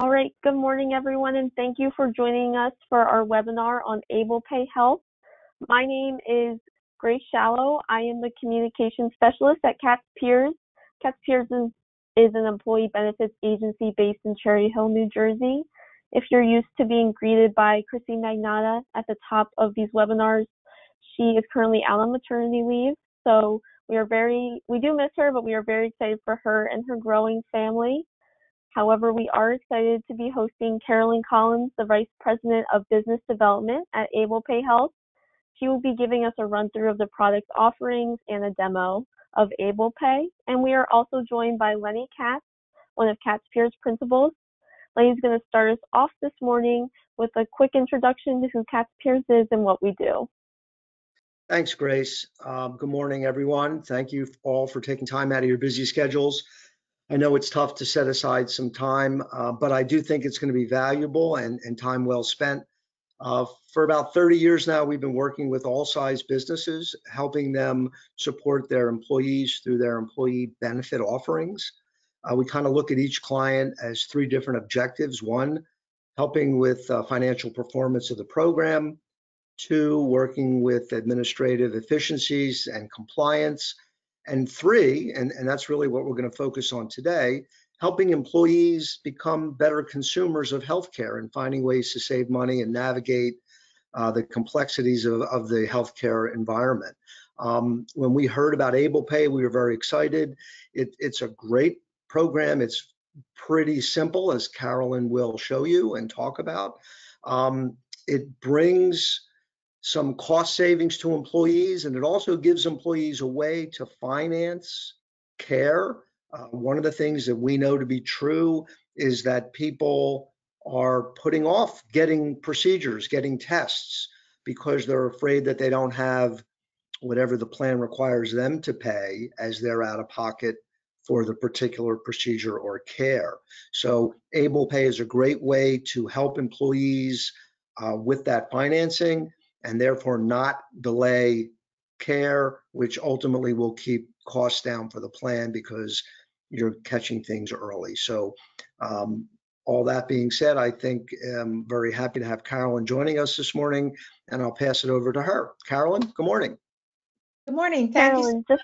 All right, good morning everyone, and thank you for joining us for our webinar on AblePay Health. My name is Grace Shallow. I am the Communication Specialist at Katz Pierz. Katz Pierz is an employee benefits agency based in Cherry Hill, New Jersey. If you're used to being greeted by Chrissy Magnata at the top of these webinars, she is currently out on maternity leave. So we do miss her, but we are very excited for her and her growing family. However, we are excited to be hosting Carolyn Collins, the Vice President of Business Development at AblePay Health. She will be giving us a run-through of the product offerings and a demo of AblePay. And we are also joined by Lenny Katz, one of Katz Pierz principals. Lenny's going to start us off this morning with a quick introduction to who Katz Pierz is and what we do. Thanks, Grace. Good morning, everyone. Thank you all for taking time out of your busy schedules. I know it's tough to set aside some time, but I do think it's going to be valuable and time well spent. For about 30 years now, we've been working with all size businesses, helping them support their employees through their employee benefit offerings. We kind of look at each client as three different objectives. One, helping with financial performance of the program. Two, working with administrative efficiencies and compliance. And three, and that's really what we're going to focus on today, helping employees become better consumers of healthcare and finding ways to save money and navigate the complexities of the healthcare environment. When we heard about AblePay, we were very excited. It's a great program. It's pretty simple, as Carolyn will show you and talk about. It brings some cost savings to employees, and it also gives employees a way to finance care. One of the things that we know to be true is that people are putting off getting procedures, getting tests, because they're afraid that they don't have whatever the plan requires them to pay as they're out of pocket for the particular procedure or care. So AblePay is a great way to help employees with that financing, and therefore not delay care, which ultimately will keep costs down for the plan because you're catching things early. So all that being said, I think I'm very happy to have Carolyn joining us this morning, and I'll pass it over to her. Carolyn, good morning. Good morning. Thank Carolyn, you.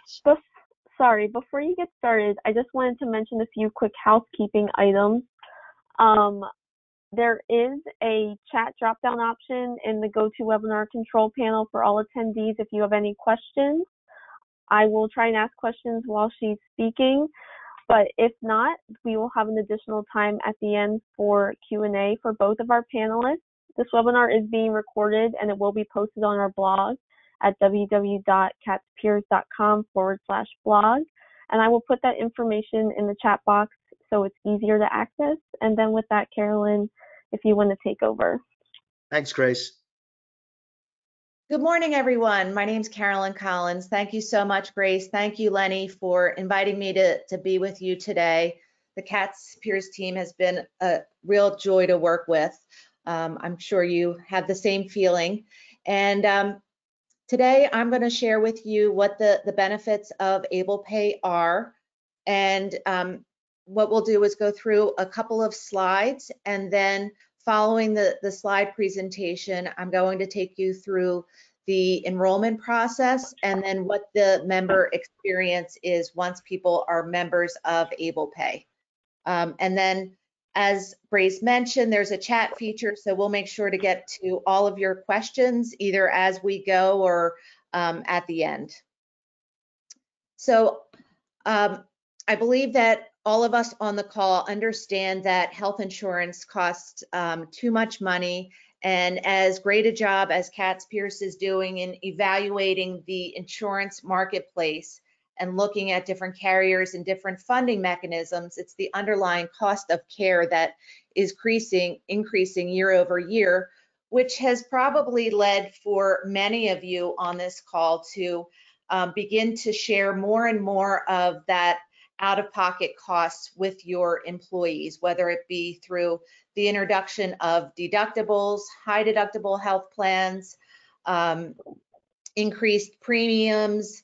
Before you get started, I just wanted to mention a few quick housekeeping items. There is a chat drop-down option in the GoToWebinar control panel for all attendees if you have any questions. I will try and ask questions while she's speaking, but if not, we will have an additional time at the end for Q&A for both of our panelists. This webinar is being recorded and it will be posted on our blog at www.katzpierz.com/blog, and I will put that information in the chat box so it's easier to access. And then with that, Carolyn, if you want to take over. Thanks, Grace. Good morning, everyone. My name's Carolyn Collins. Thank you so much, Grace. Thank you, Lenny, for inviting me to be with you today. The Katz Pierz team has been a real joy to work with. I'm sure you have the same feeling. And today I'm going to share with you what the benefits of AblePay are. And what we'll do is go through a couple of slides, and then following the slide presentation, I'm going to take you through the enrollment process and then what the member experience is once people are members of AblePay. And then, as Grace mentioned, there's a chat feature, so we'll make sure to get to all of your questions either as we go or at the end. So I believe that all of us on the call understand that health insurance costs too much money, and as great a job as Katz Pierz is doing in evaluating the insurance marketplace and looking at different carriers and different funding mechanisms, it's the underlying cost of care that is increasing year over year, which has probably led for many of you on this call to begin to share more and more of that out-of-pocket costs with your employees, whether it be through the introduction of deductibles, high deductible health plans, increased premiums,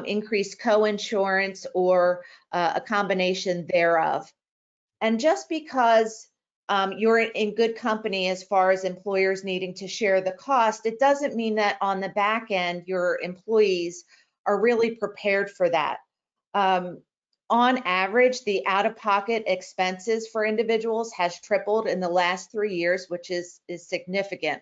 increased co-insurance, or a combination thereof. And just because you're in good company as far as employers needing to share the cost. It doesn't mean that on the back end, your employees are really prepared for that. On average, the out-of-pocket expenses for individuals has tripled in the last 3 years, which is significant.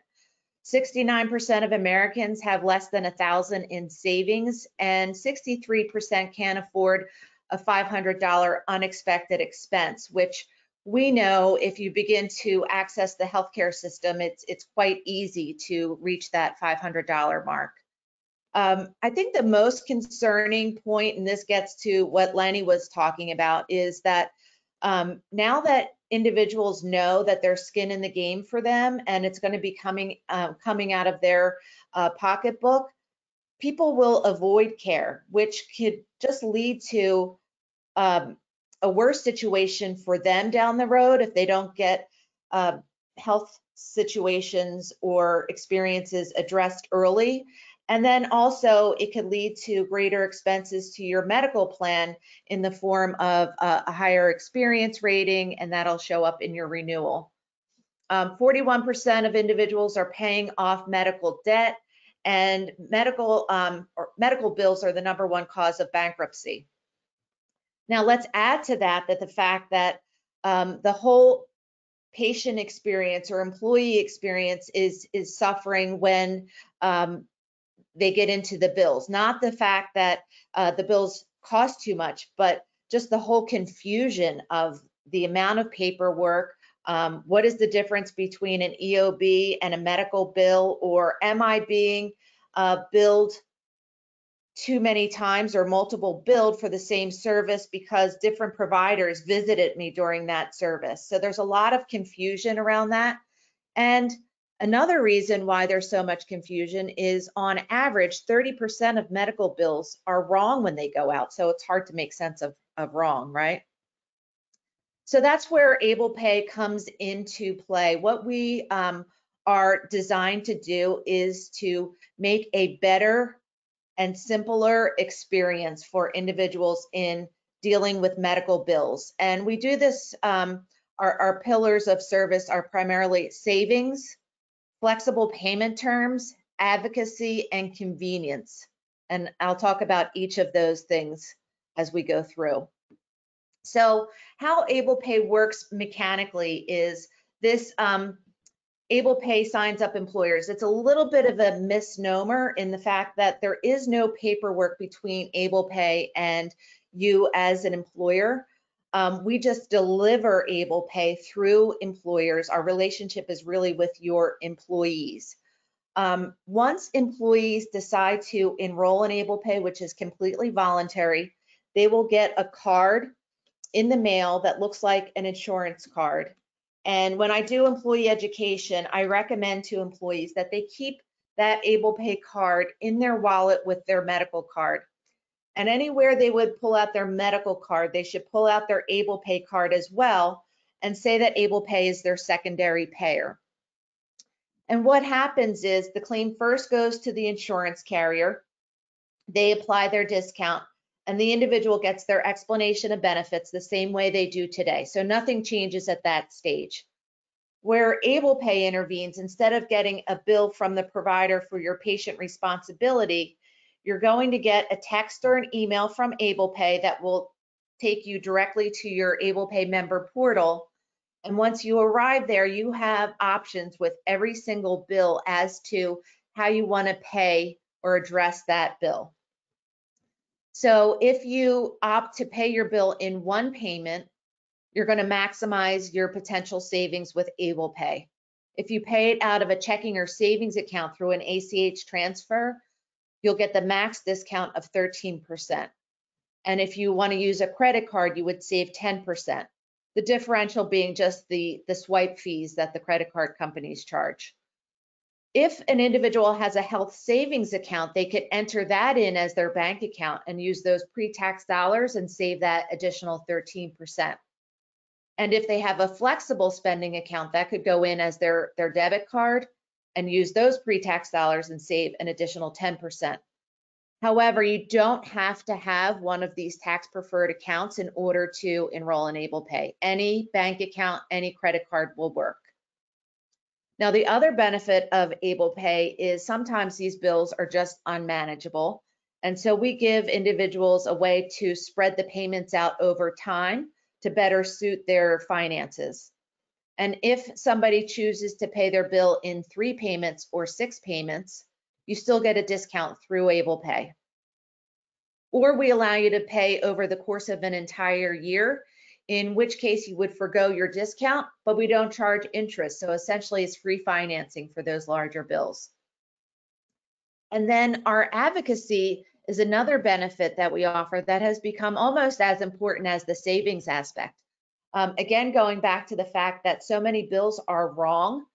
69% of Americans have less than $1,000 in savings, and 63% can't afford a $500 unexpected expense, which we know if you begin to access the healthcare system, it's quite easy to reach that $500 mark. I think the most concerning point, and this gets to what Lenny was talking about, is that now that individuals know that there's skin in the game for them and it's going to be coming out of their pocketbook, people will avoid care, which could just lead to a worse situation for them down the road if they don't get health situations or experiences addressed early. And then also it could lead to greater expenses to your medical plan in the form of a higher experience rating, and that'll show up in your renewal. 41% of individuals are paying off medical debt, and medical bills are the #1 cause of bankruptcy. Now let's add to that the fact that the whole patient experience or employee experience is suffering when they get into the bills. Not the fact that the bills cost too much, but just the whole confusion of the amount of paperwork. What is the difference between an EOB and a medical bill? Or am I being billed too many times or multiple billed for the same service because different providers visited me during that service? So there's a lot of confusion around that. And another reason why there's so much confusion is on average, 30% of medical bills are wrong when they go out. So it's hard to make sense of wrong, right? So that's where AblePay comes into play. What we are designed to do is to make a better and simpler experience for individuals in dealing with medical bills. And we do this, our pillars of service are primarily savings, flexible payment terms, advocacy, and convenience. And I'll talk about each of those things as we go through. So how AblePay works mechanically is this AblePay signs up employers. It's a little bit of a misnomer in the fact that there is no paperwork between AblePay and you as an employer. We just deliver AblePay through employers. Our relationship is really with your employees. Once employees decide to enroll in AblePay, which is completely voluntary, they will get a card in the mail that looks like an insurance card. And when I do employee education, I recommend to employees that they keep that AblePay card in their wallet with their medical card. And anywhere they would pull out their medical card, they should pull out their AblePay card as well and say that AblePay is their secondary payer. And what happens is the claim first goes to the insurance carrier. They apply their discount, and the individual gets their explanation of benefits the same way they do today. So nothing changes at that stage. Where AblePay intervenes, instead of getting a bill from the provider for your patient responsibility, you're going to get a text or an email from AblePay that will take you directly to your AblePay member portal. And once you arrive there, you have options with every single bill as to how you want to pay or address that bill. So if you opt to pay your bill in one payment, you're going to maximize your potential savings with AblePay. If you pay it out of a checking or savings account through an ACH transfer, you'll get the max discount of 13%. And if you want to use a credit card, you would save 10%. The differential being just the swipe fees that the credit card companies charge. If an individual has a health savings account, they could enter that in as their bank account and use those pre-tax dollars and save that additional 13%. And if they have a flexible spending account, that could go in as their debit card and use those pre-tax dollars and save an additional 10%. However, you don't have to have one of these tax preferred accounts in order to enroll in AblePay. Any bank account, any credit card will work. Now, the other benefit of AblePay is sometimes these bills are just unmanageable. And so we give individuals a way to spread the payments out over time to better suit their finances. And if somebody chooses to pay their bill in 3 payments or 6 payments, you still get a discount through AblePay. Or we allow you to pay over the course of an entire year, in which case you would forgo your discount, but we don't charge interest. So essentially it's free financing for those larger bills. And then our advocacy is another benefit that we offer that has become almost as important as the savings aspect. Again, going back to the fact that so many bills are wrong,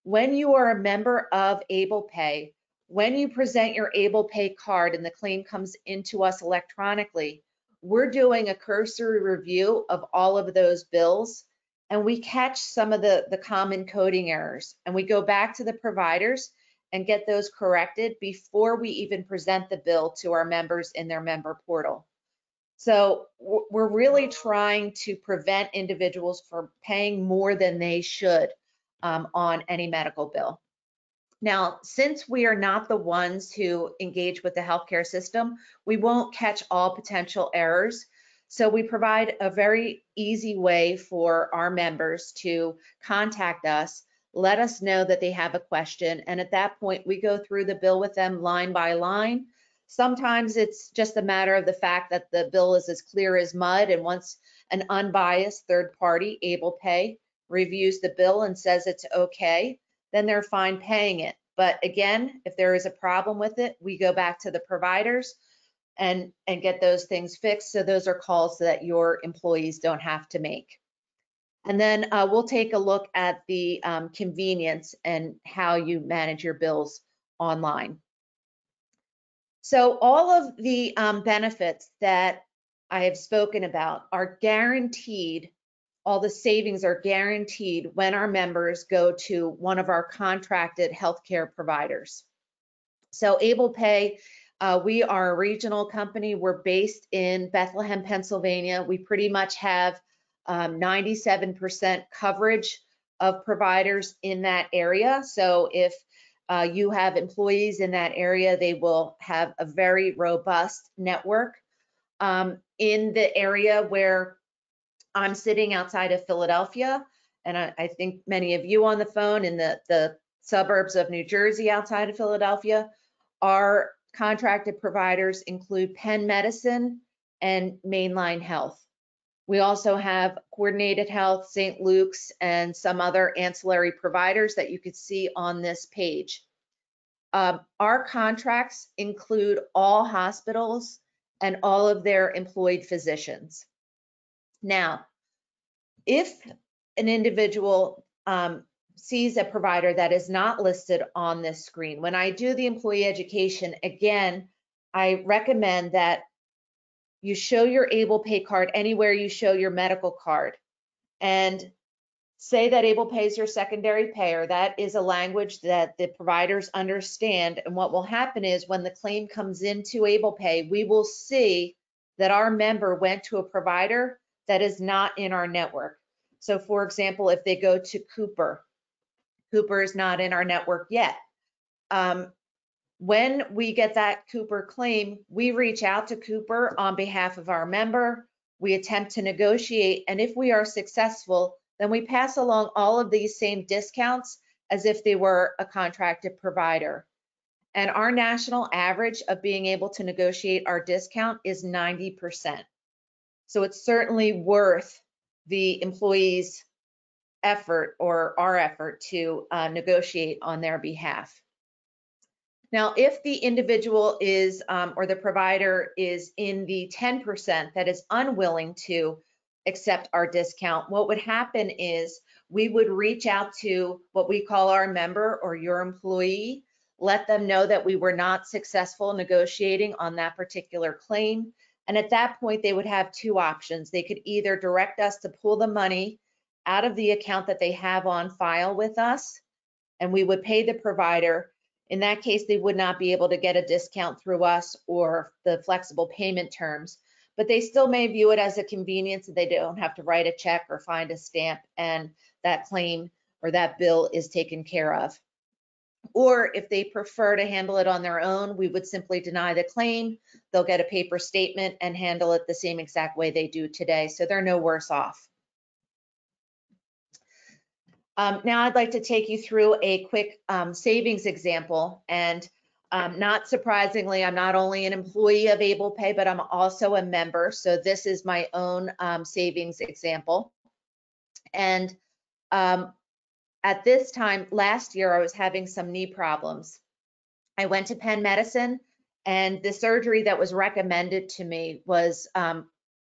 when you are a member of AblePay, when you present your AblePay card and the claim comes into us electronically, we're doing a cursory review of all of those bills, and we catch some of the common coding errors, and we go back to the providers and get those corrected before we even present the bill to our members in their member portal. So we're really trying to prevent individuals from paying more than they should on any medical bill. Now, since we are not the ones who engage with the healthcare system, we won't catch all potential errors. So we provide a very easy way for our members to contact us, let us know that they have a question, and at that point, we go through the bill with them line by line. Sometimes it's just a matter of the fact that the bill is as clear as mud, and once an unbiased third party, AblePay, reviews the bill and says it's okay, then they're fine paying it. But again, if there is a problem with it, we go back to the providers and get those things fixed. So those are calls that your employees don't have to make. And then we'll take a look at the convenience and how you manage your bills online. So all of the benefits that I have spoken about are guaranteed. All the savings are guaranteed when our members go to one of our contracted healthcare providers. So AblePay, we are a regional company. We're based in Bethlehem, Pennsylvania. We pretty much have 97% coverage of providers in that area. So if you have employees in that area, they will have a very robust network. In the area where I'm sitting outside of Philadelphia, and I think many of you on the phone in the suburbs of New Jersey outside of Philadelphia, our contracted providers include Penn Medicine and Mainline Health. We also have Coordinated Health, St. Luke's, and some other ancillary providers that you could see on this page. Our contracts include all hospitals and all of their employed physicians. Now, if an individual sees a provider that is not listed on this screen, when I do the employee education, again, I recommend that you show your AblePay card anywhere you show your medical card, and say that AblePay is your secondary payer. That is a language that the providers understand. And what will happen is when the claim comes into AblePay, we will see that our member went to a provider that is not in our network. So for example, if they go to Cooper is not in our network yet. When we get that Cooper claim, we reach out to Cooper on behalf of our member. We attempt to negotiate, and if we are successful, then we pass along all of these same discounts as if they were a contracted provider. And our national average of being able to negotiate our discount is 90%. So it's certainly worth the employee's effort or our effort to negotiate on their behalf. Now, if the individual is or the provider is in the 10% that is unwilling to accept our discount, what would happen is we would reach out to what we call our member or your employee, let them know that we were not successful negotiating on that particular claim. And at that point, they would have two options. They could either direct us to pull the money out of the account that they have on file with us, and we would pay the provider. In that case, they would not be able to get a discount through us or the flexible payment terms, but they still may view it as a convenience that they don't have to write a check or find a stamp, and that claim or that bill is taken care of. Or if they prefer to handle it on their own, we would simply deny the claim. They'll get a paper statement and handle it the same exact way they do today, so they're no worse off. Now I'd like to take you through a quick savings example, and not surprisingly, I'm not only an employee of AblePay, but I'm also a member. So this is my own savings example. And at this time last year, I was having some knee problems. I went to Penn Medicine, and the surgery that was recommended to me was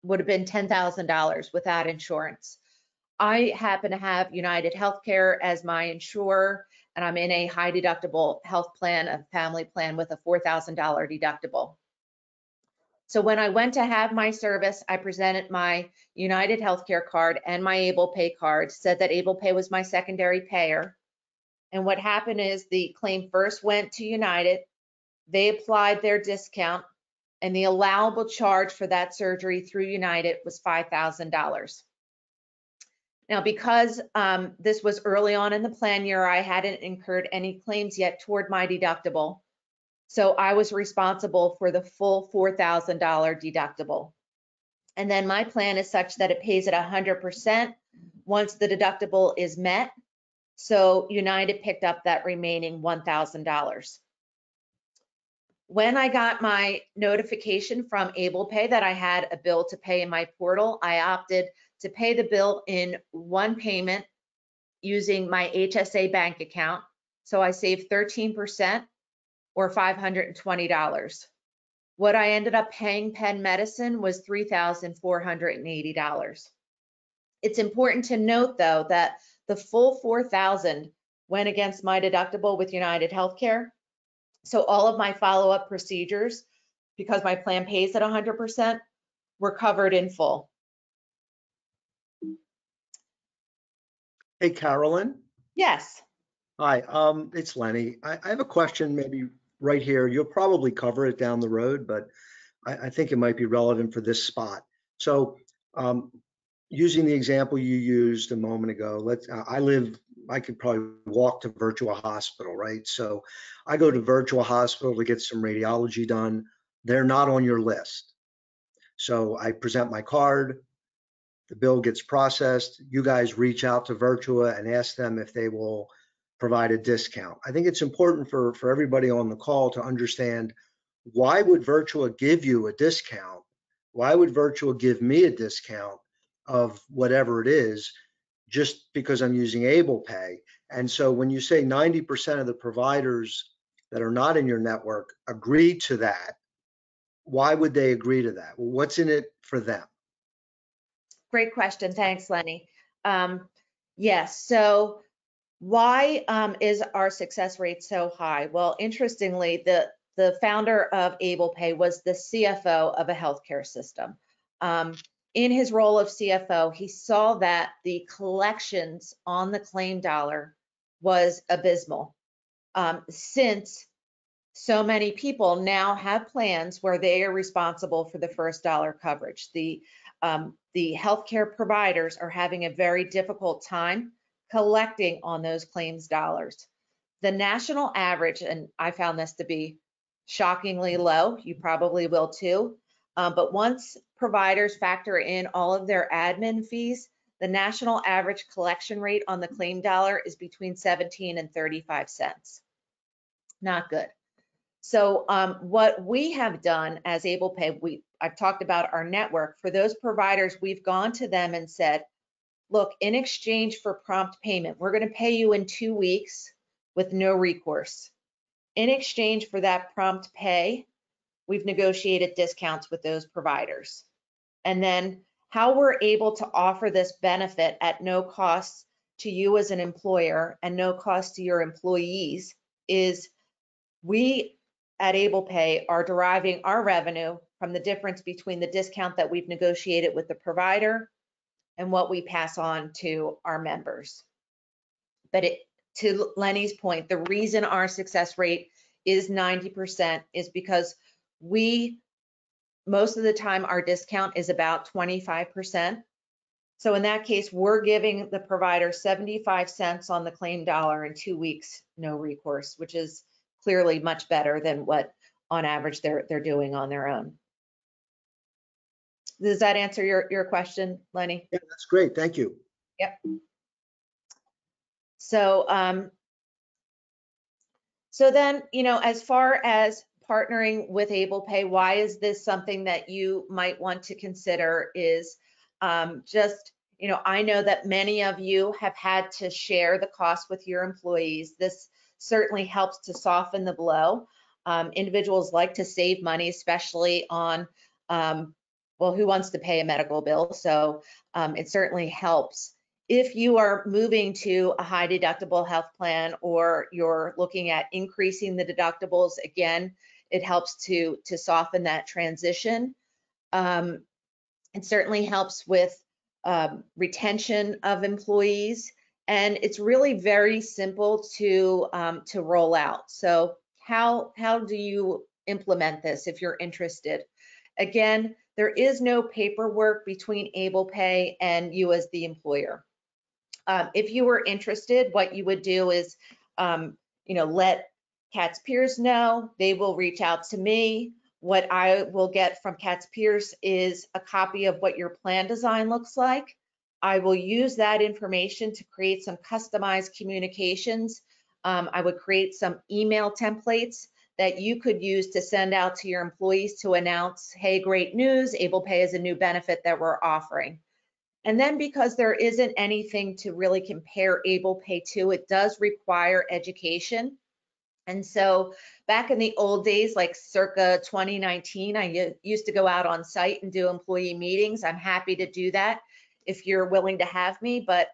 would have been $10,000 without insurance. I happen to have United Healthcare as my insurer, and I'm in a high deductible health plan, a family plan with a $4,000 deductible. So when I went to have my service, I presented my United Healthcare card and my AblePay card, said that AblePay was my secondary payer. And what happened is the claim first went to United, they applied their discount, and the allowable charge for that surgery through United was $5,000. Now, because this was early on in the plan year, I hadn't incurred any claims yet toward my deductible. So I was responsible for the full $4,000 deductible. And then my plan is such that it pays at 100% once the deductible is met. So United picked up that remaining $1,000. When I got my notification from AblePay that I had a bill to pay in my portal, I opted to pay the bill in one payment using my HSA bank account. So I saved 13% or $520. What I ended up paying Penn Medicine was $3,480. It's important to note though that the full $4,000 went against my deductible with United Healthcare. So all of my follow-up procedures, because my plan pays at 100%, were covered in full. Hey, Carolyn. Yes. Hi, it's Lenny. I have a question maybe right here. You'll probably cover it down the road, but I think it might be relevant for this spot. So using the example you used a moment ago, I could probably walk to Virtua Hospital, right? So I go to Virtua Hospital to get some radiology done. They're not on your list. So I present my card, the bill gets processed. You guys reach out to Virtua and ask them if they will provide a discount. I think it's important for everybody on the call to understand, why would Virtua give you a discount? Why would Virtua give me a discount of whatever it is just because I'm using AblePay? And so when you say 90% of the providers that are not in your network agree to that, why would they agree to that? Well, what's in it for them? Great question. Thanks, Lenny. Yes, so why is our success rate so high? Well, interestingly, the founder of AblePay was the CFO of a healthcare system. In his role of CFO, he saw that the collections on the claim dollar was abysmal, since so many people now have plans where they are responsible for the first dollar coverage. The healthcare providers are having a very difficult time collecting on those claims dollars. The national average, and I found this to be shockingly low, you probably will too, but once providers factor in all of their admin fees, the national average collection rate on the claim dollar is between 17 and 35 cents. Not good. So what we have done as AblePay, I've talked about our network. For those providers, we've gone to them and said, look, in exchange for prompt payment, we're going to pay you in 2 weeks with no recourse. In exchange for that prompt pay, we've negotiated discounts with those providers. And then how we're able to offer this benefit at no cost to you as an employer and no cost to your employees is we at AblePay are deriving our revenue from the difference between the discount that we've negotiated with the provider and what we pass on to our members. But to Lenny's point, the reason our success rate is 90% is because most of the time our discount is about 25%. So in that case, we're giving the provider 75 cents on the claim dollar in 2 weeks, no recourse, which is clearly much better than what on average they're doing on their own. Does that answer your question, Lenny? Yeah, that's great. Thank you. Yep. So, so then, as far as partnering with AblePay, why is this something that you might want to consider is just, I know that many of you have had to share the cost with your employees. This certainly helps to soften the blow. Individuals like to save money, especially on, well, who wants to pay a medical bill? So it certainly helps. If you are moving to a high deductible health plan or you're looking at increasing the deductibles, again, it helps to soften that transition. It certainly helps with retention of employees, and it's really very simple to roll out. So how do you implement this if you're interested? Again, there is no paperwork between AblePay and you as the employer. If you were interested, what you would do is, let Katz Pierz know. They will reach out to me. What I will get from Katz Pierz is a copy of what your plan design looks like. I will use that information to create some customized communications. I would create some email templates that you could use to send out to your employees to announce, hey, great news, AblePay is a new benefit that we're offering. And then because there isn't anything to really compare AblePay to, it does require education. And so back in the old days, like circa 2019, I used to go out on site and do employee meetings. I'm happy to do that if you're willing to have me. But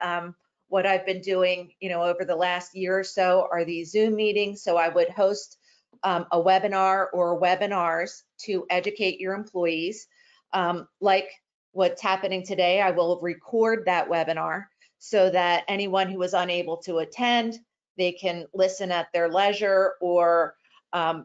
what I've been doing, over the last year or so are these Zoom meetings. So I would host a webinar or webinars to educate your employees. Like what's happening today, I will record that webinar so that anyone who was unable to attend, they can listen at their leisure, or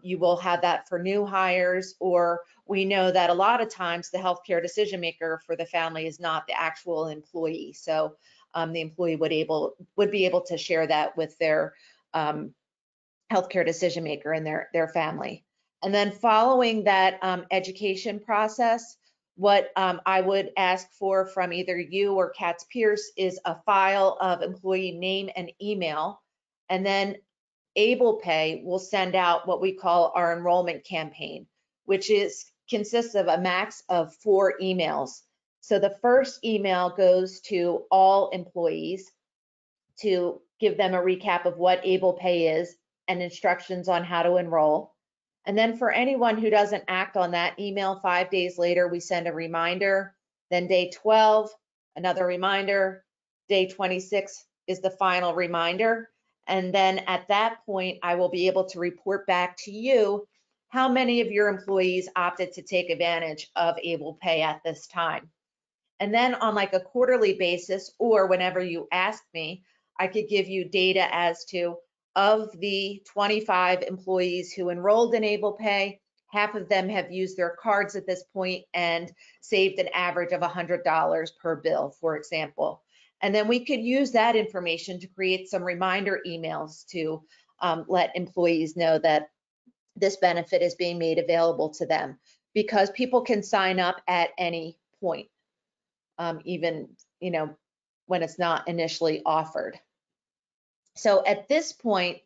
you will have that for new hires, or we know that a lot of times the healthcare decision maker for the family is not the actual employee. So the employee would be able to share that with their healthcare decision maker and their family. And then following that education process, what I would ask for from either you or Katz Pierz is a file of employee name and email. And then AblePay will send out what we call our enrollment campaign, which consists of a max of 4 emails. So the first email goes to all employees to give them a recap of what AblePay is and instructions on how to enroll. And then for anyone who doesn't act on that email, 5 days later, we send a reminder. Then day 12, another reminder. Day 26 is the final reminder. And then at that point, I will be able to report back to you how many of your employees opted to take advantage of AblePay at this time. And then on like a quarterly basis, or whenever you ask me, I could give you data as to, of the 25 employees who enrolled in AblePay, half of them have used their cards at this point and saved an average of $100 per bill, for example. And then we could use that information to create some reminder emails to let employees know that this benefit is being made available to them, because people can sign up at any point, even when it's not initially offered. So at this point,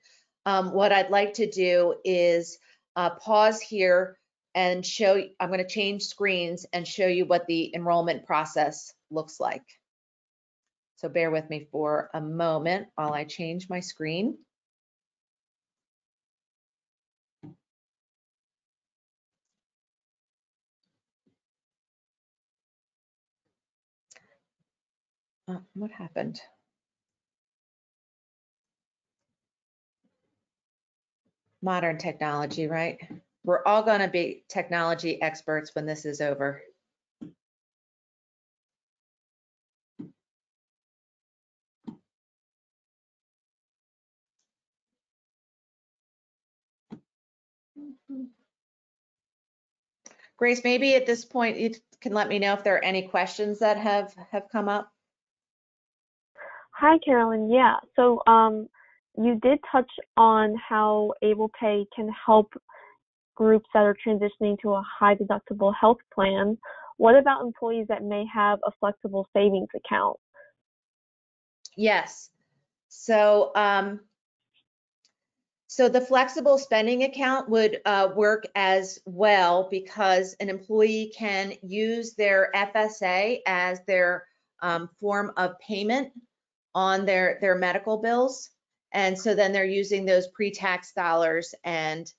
what I'd like to do is pause here and show you. I'm going to change screens and show you what the enrollment process looks like. So bear with me for a moment while I change my screen. What happened? Modern technology, right? We're all going to be technology experts when this is over. Grace, maybe at this point you can let me know if there are any questions that have come up. Hi, Carolyn. Yeah, so you did touch on how AblePay can help groups that are transitioning to a high deductible health plan. What about employees that may have a flexible savings account? Yes. So, so the flexible spending account would work as well, because an employee can use their FSA as their form of payment on their medical bills. And so then they're using those pre-tax dollars and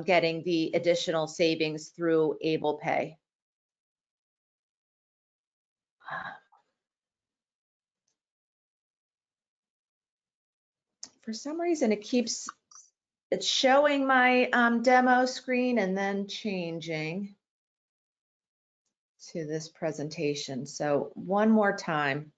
getting the additional savings through AblePay. For some reason, it's showing my demo screen and then changing to this presentation. So one more time.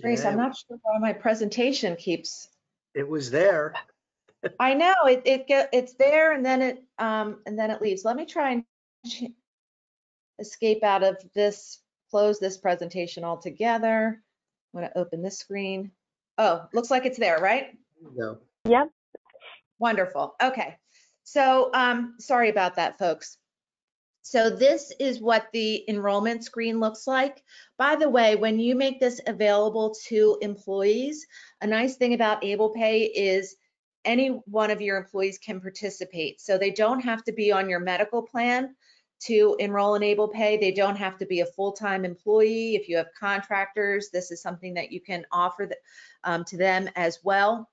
Grace, Yeah, I'm not sure why my presentation keeps. it was there. I know it's there and then it leaves. Let me try and escape out of this, close this presentation altogether. I'm going to open this screen. Oh, looks like it's there, right? There you go. Yep. Wonderful. Okay. So sorry about that, folks. So this is what the enrollment screen looks like. By the way, when you make this available to employees, a nice thing about AblePay is any one of your employees can participate. So they don't have to be on your medical plan to enroll in AblePay. They don't have to be a full-time employee. If you have contractors, this is something that you can offer to them as well.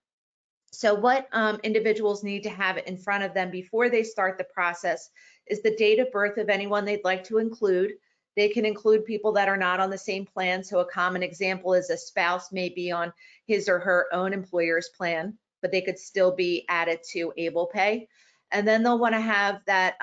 So what individuals need to have in front of them before they start the process is the date of birth of anyone they'd like to include. They can include people that are not on the same plan. So a common example is a spouse may be on his or her own employer's plan, but they could still be added to AblePay. And then they'll want to have that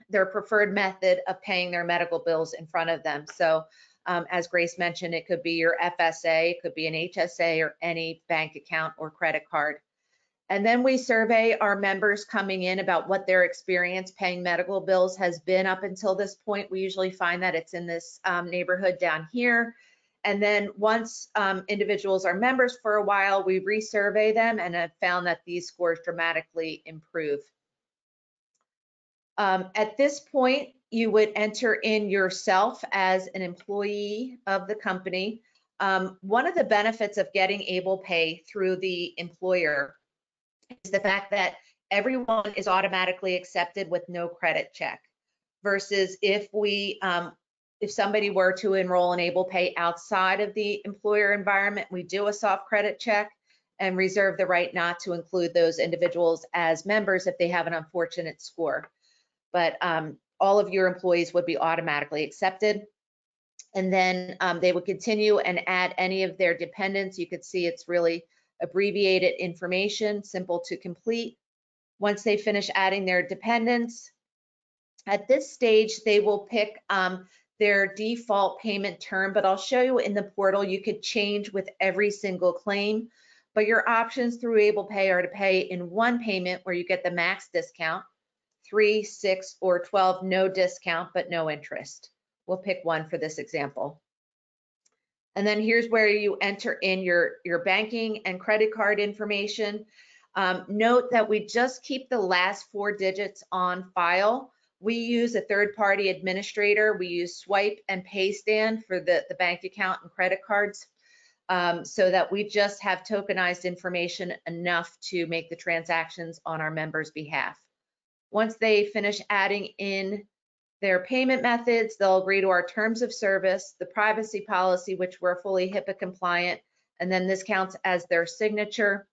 their preferred method of paying their medical bills in front of them. So as Grace mentioned, it could be your FSA, it could be an HSA, or any bank account or credit card. And then we survey our members coming in about what their experience paying medical bills has been up until this point. We usually find that it's in this neighborhood down here. And then once individuals are members for a while, we resurvey them and have found that these scores dramatically improve. At this point, you would enter in yourself as an employee of the company. One of the benefits of getting AblePay through the employer is the fact that everyone is automatically accepted with no credit check, versus if somebody were to enroll in AblePay outside of the employer environment, we do a soft credit check and reserve the right not to include those individuals as members if they have an unfortunate score. But all of your employees would be automatically accepted. And then they would continue and add any of their dependents. You could see it's really abbreviated information, simple to complete. Once they finish adding their dependents, at this stage, they will pick their default payment term, but I'll show you in the portal, you could change with every single claim. But your options through AblePay are to pay in one payment where you get the max discount, 3, 6, or 12, no discount, but no interest. We'll pick one for this example. And then here's where you enter in your banking and credit card information. Note that we just keep the last 4 digits on file. We use a third-party administrator. We use Swipe and PayStan for the bank account and credit cards, so that we just have tokenized information enough to make the transactions on our members' behalf. Once they finish adding in their payment methods, they'll agree to our terms of service, the privacy policy, which we're fully HIPAA compliant, and then this counts as their signature.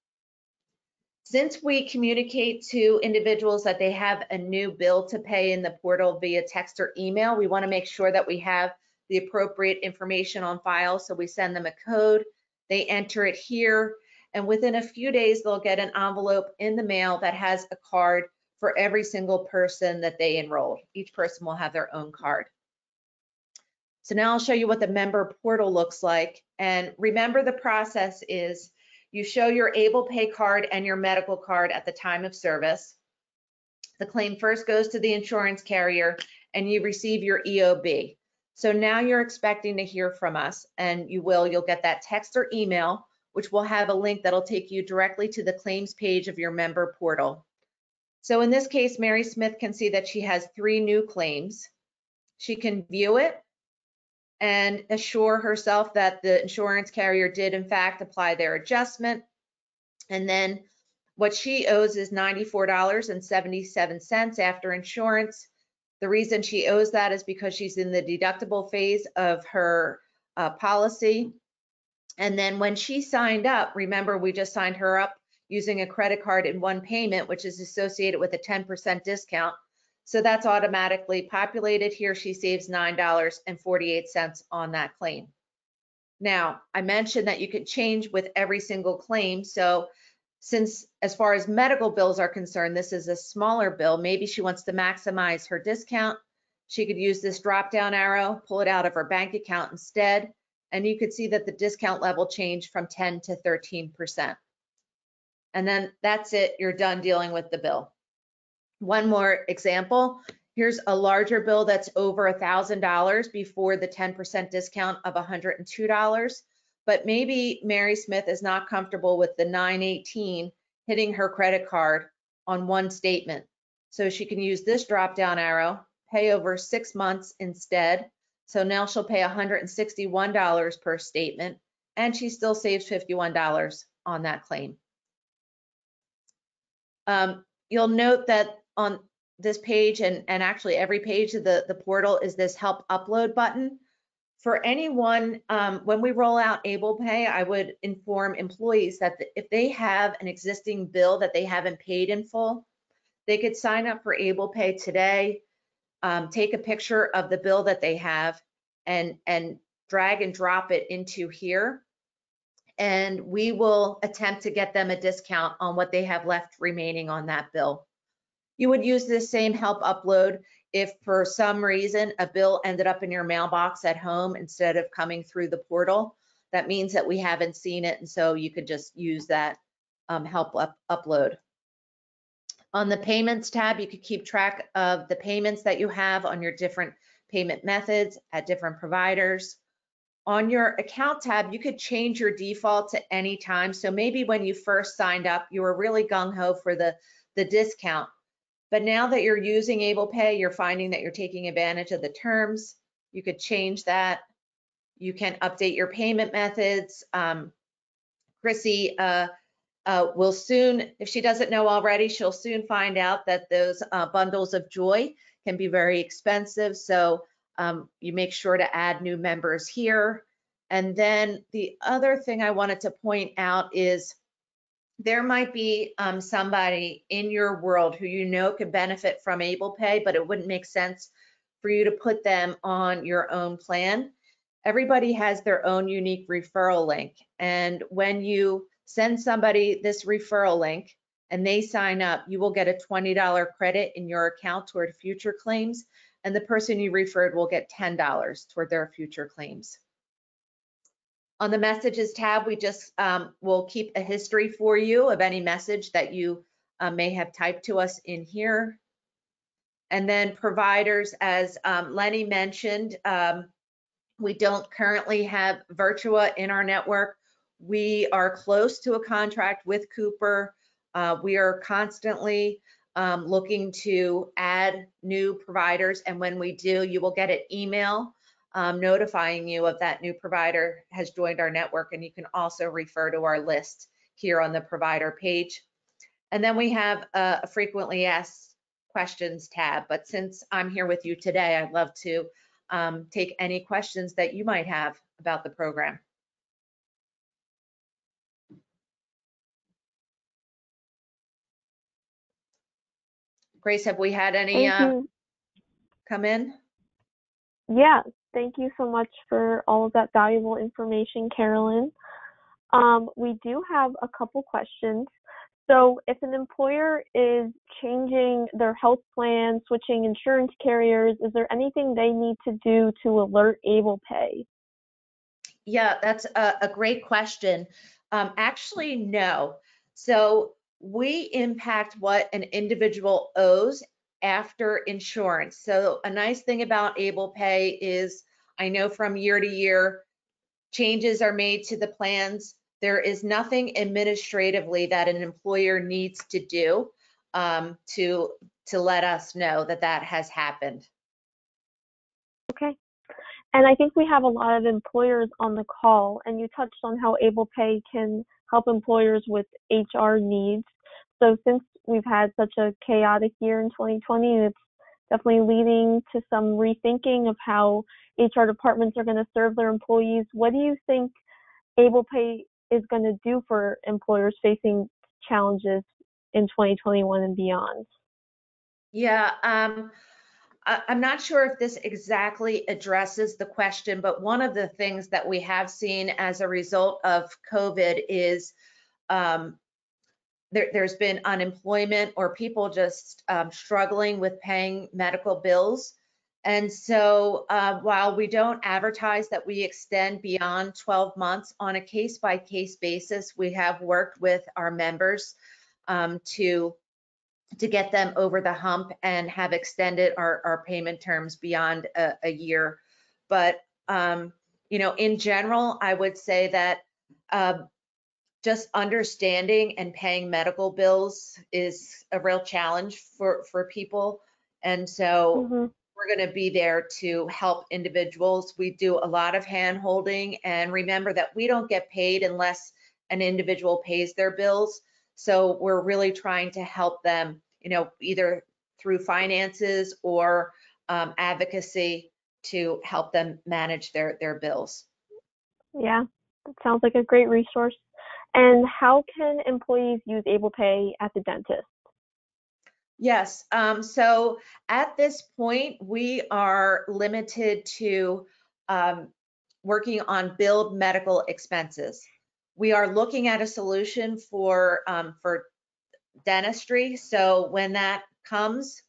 Since we communicate to individuals that they have a new bill to pay in the portal via text or email, we want to make sure that we have the appropriate information on file. So we send them a code, they enter it here, and within a few days, they'll get an envelope in the mail that has a card for every single person that they enrolled. Each person will have their own card. So now I'll show you what the member portal looks like. And remember, the process is you show your AblePay card and your medical card at the time of service. The claim first goes to the insurance carrier and you receive your EOB. So now you're expecting to hear from us, and you'll get that text or email, which will have a link that'll take you directly to the claims page of your member portal. So in this case, Mary Smith can see that she has 3 new claims. She can view it and assure herself that the insurance carrier did in fact apply their adjustment. And then what she owes is $94.77 after insurance. The reason she owes that is because she's in the deductible phase of her policy. And then when she signed up, remember, we just signed her up using a credit card in one payment, which is associated with a 10% discount. So that's automatically populated here. She saves $9.48 on that claim. Now, I mentioned that you could change with every single claim. So since as far as medical bills are concerned, this is a smaller bill, maybe she wants to maximize her discount. She could use this drop-down arrow, pull it out of her bank account instead, and you could see that the discount level changed from 10 to 13%. And then that's it, you're done dealing with the bill. One more example, here's a larger bill that's over $1,000 before the 10% discount of $102. But maybe Mary Smith is not comfortable with the 918 hitting her credit card on one statement. So she can use this drop-down arrow, pay over 6 months instead. So now she'll pay $161 per statement, and she still saves $51 on that claim. You'll note that on this page, and actually every page of the portal, is this help upload button. For anyone, when we roll out AblePay, I would inform employees that if they have an existing bill that they haven't paid in full, they could sign up for AblePay today, take a picture of the bill that they have, and drag and drop it into here. And we will attempt to get them a discount on what they have left remaining on that bill. You would use this same help upload if for some reason a bill ended up in your mailbox at home instead of coming through the portal. That means that we haven't seen it, and so you could just use that help upload. On the payments tab, you could keep track of the payments that you have on your different payment methods at different providers. On your account tab, you could change your default to any time. So maybe when you first signed up, you were really gung-ho for the discount. But now that you're using AblePay, you're finding that you're taking advantage of the terms. You could change that. You can update your payment methods. Chrissy will soon, if she doesn't know already, she'll soon find out that those bundles of joy can be very expensive. So you make sure to add new members here. And then the other thing I wanted to point out is there might be somebody in your world who you know could benefit from AblePay, but it wouldn't make sense for you to put them on your own plan. Everybody has their own unique referral link. And when you send somebody this referral link and they sign up, you will get a $20 credit in your account toward future claims. And the person you referred will get $10 toward their future claims. On the messages tab, we just will keep a history for you of any message that you may have typed to us in here. And then providers, as Lenny mentioned, we don't currently have Virtua in our network. We are close to a contract with Cooper. We are constantly looking to add new providers, and when we do, you will get an email notifying you of that new provider has joined our network, and you can also refer to our list here on the provider page. And then we have a frequently asked questions tab, but since I'm here with you today, I'd love to take any questions that you might have about the program. Grace, have we had any Thank you. come in? Yeah, thank you so much for all of that valuable information, Carolyn. We do have a couple questions. So if an employer is changing their health plan, switching insurance carriers, is there anything they need to do to alert AblePay? Yeah, that's a great question. Actually, no. So we impact what an individual owes after insurance. So a nice thing about AblePay is I know from year to year, changes are made to the plans. There is nothing administratively that an employer needs to do to let us know that that has happened. Okay. And I think we have a lot of employers on the call, and you touched on how AblePay can help employers with HR needs. So since we've had such a chaotic year in 2020, it's definitely leading to some rethinking of how HR departments are going to serve their employees. What do you think AblePay is going to do for employers facing challenges in 2021 and beyond? Yeah, I'm not sure if this exactly addresses the question, but one of the things that we have seen as a result of COVID is there's been unemployment or people just struggling with paying medical bills. And so while we don't advertise that we extend beyond 12 months on a case-by-case basis, we have worked with our members to get them over the hump and have extended our payment terms beyond a year. But, you know, in general, I would say that just understanding and paying medical bills is a real challenge for people. And so we're going to be there to help individuals. We do a lot of hand holding, and remember that we don't get paid unless an individual pays their bills. So we're really trying to help them, you know, either through finances or advocacy to help them manage their bills. Yeah, that sounds like a great resource. And how can employees use AblePay at the dentist? Yes, so at this point, we are limited to working on billed medical expenses. We are looking at a solution for dentistry. So when that comes,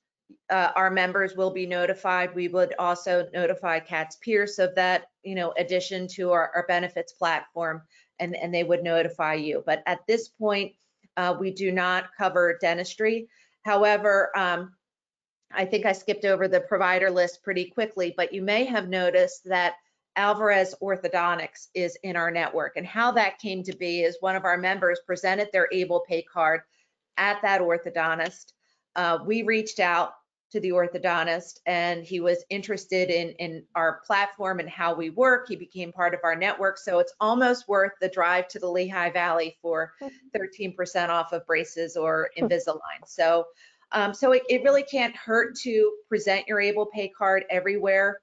our members will be notified. We would also notify Katz Pierz of that, you know, addition to our benefits platform, and they would notify you. But at this point, we do not cover dentistry. However, I think I skipped over the provider list pretty quickly, but you may have noticed that Alvarez Orthodontics is in our network. And how that came to be is one of our members presented their AblePay card at that orthodontist. We reached out to the orthodontist, and he was interested in our platform and how we work. He became part of our network. So it's almost worth the drive to the Lehigh Valley for 13% off of braces or Invisalign. So it really can't hurt to present your AblePay card everywhere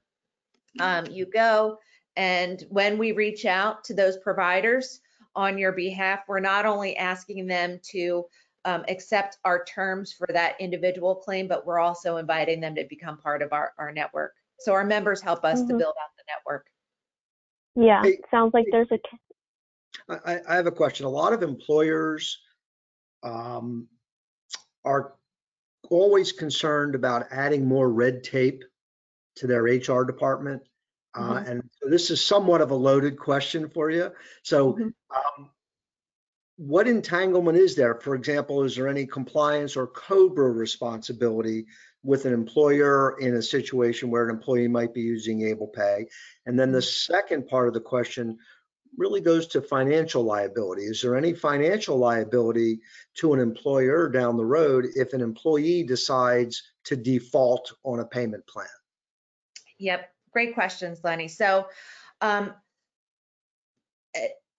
you go. And when we reach out to those providers on your behalf, we're not only asking them to accept our terms for that individual claim, but we're also inviting them to become part of our network. So our members help us to build out the network. Yeah, hey, sounds like there's I have a question. A lot of employers are always concerned about adding more red tape to their HR department. And so this is somewhat of a loaded question for you. So what entanglement is there? For example, is there any compliance or COBRA responsibility with an employer in a situation where an employee might be using AblePay? And then the second part of the question really goes to financial liability. Is there any financial liability to an employer down the road if an employee decides to default on a payment plan? Yep, great questions, Lenny. So,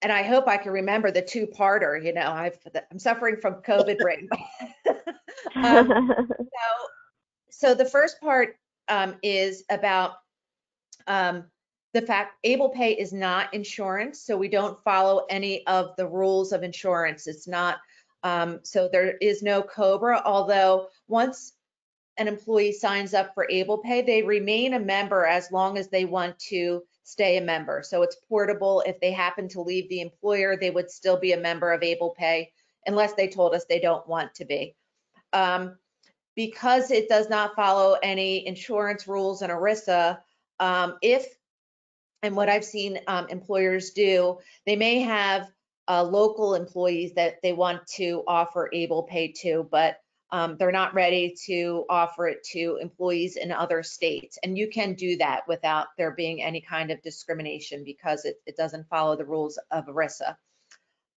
and I hope I can remember the two-parter. You know, I'm suffering from COVID brain. So the first part is about the fact AblePay is not insurance, so we don't follow any of the rules of insurance. It's not, so there is no COBRA, although once an employee signs up for AblePay, they remain a member as long as they want to stay a member. So it's portable. If they happen to leave the employer, they would still be a member of AblePay unless they told us they don't want to be. Because it does not follow any insurance rules and ERISA, and what I've seen employers do, they may have local employees that they want to offer AblePay to, but they're not ready to offer it to employees in other states. And you can do that without there being any kind of discrimination because it doesn't follow the rules of ERISA.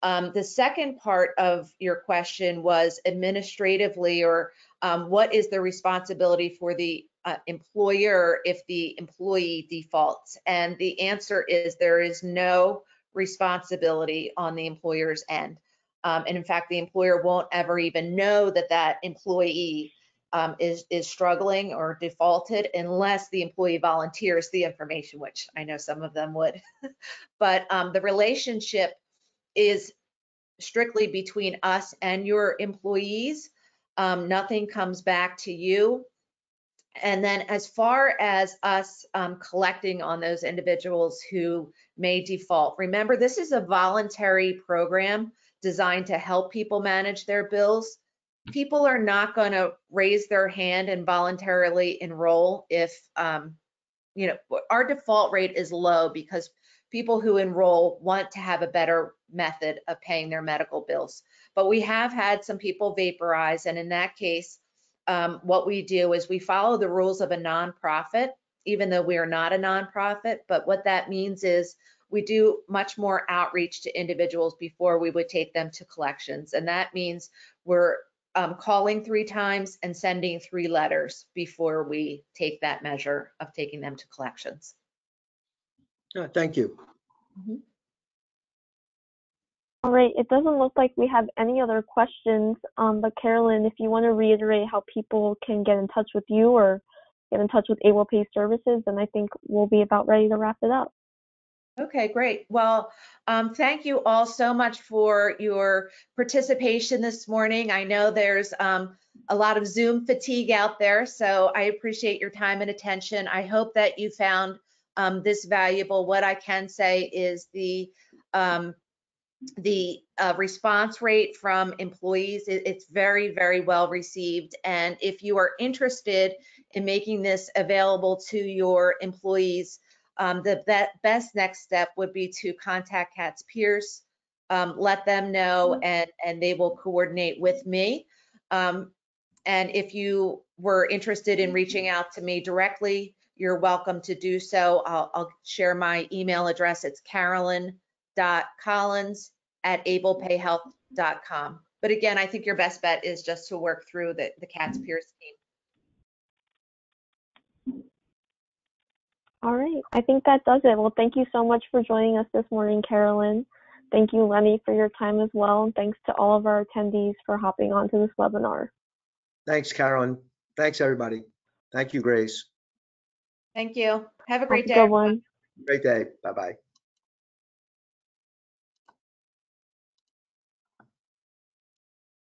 The second part of your question was administratively, or what is the responsibility for the employer if the employee defaults? And the answer is there is no responsibility on the employer's end. And in fact, the employer won't ever even know that that employee is struggling or defaulted unless the employee volunteers the information, which I know some of them would. But the relationship is strictly between us and your employees. Nothing comes back to you. And then as far as us collecting on those individuals who may default, remember, this is a voluntary program designed to help people manage their bills. People are not going to raise their hand and voluntarily enroll if, you know, our default rate is low because people who enroll want to have a better method of paying their medical bills. But we have had some people vaporize, and in that case, what we do is we follow the rules of a nonprofit, even though we are not a nonprofit. But what that means is we do much more outreach to individuals before we would take them to collections. And that means we're calling 3 times and sending 3 letters before we take that measure of taking them to collections. Thank you. Mm-hmm. All right, it doesn't look like we have any other questions, but Carolyn, if you want to reiterate how people can get in touch with you or get in touch with AblePay services, then I think we'll be about ready to wrap it up. Okay, great. Well, thank you all so much for your participation this morning. I know there's a lot of Zoom fatigue out there, so I appreciate your time and attention. I hope that you found this valuable. What I can say is the response rate from employees, it's very, very well received. And if you are interested in making this available to your employees, the best next step would be to contact Katz Pierz, let them know, and they will coordinate with me. And if you were interested in reaching out to me directly, you're welcome to do so. I'll share my email address. It's carolyn.collins@ablepayhealth.com. But again, I think your best bet is just to work through the Katz Pierz team. All right, I think that does it. Well, thank you so much for joining us this morning, Carolyn. Thank you, Lenny, for your time as well. And thanks to all of our attendees for hopping onto this webinar. Thanks, Carolyn. Thanks, everybody. Thank you, Grace. Thank you. Have a great day. Have a good one. Great day. Bye-bye.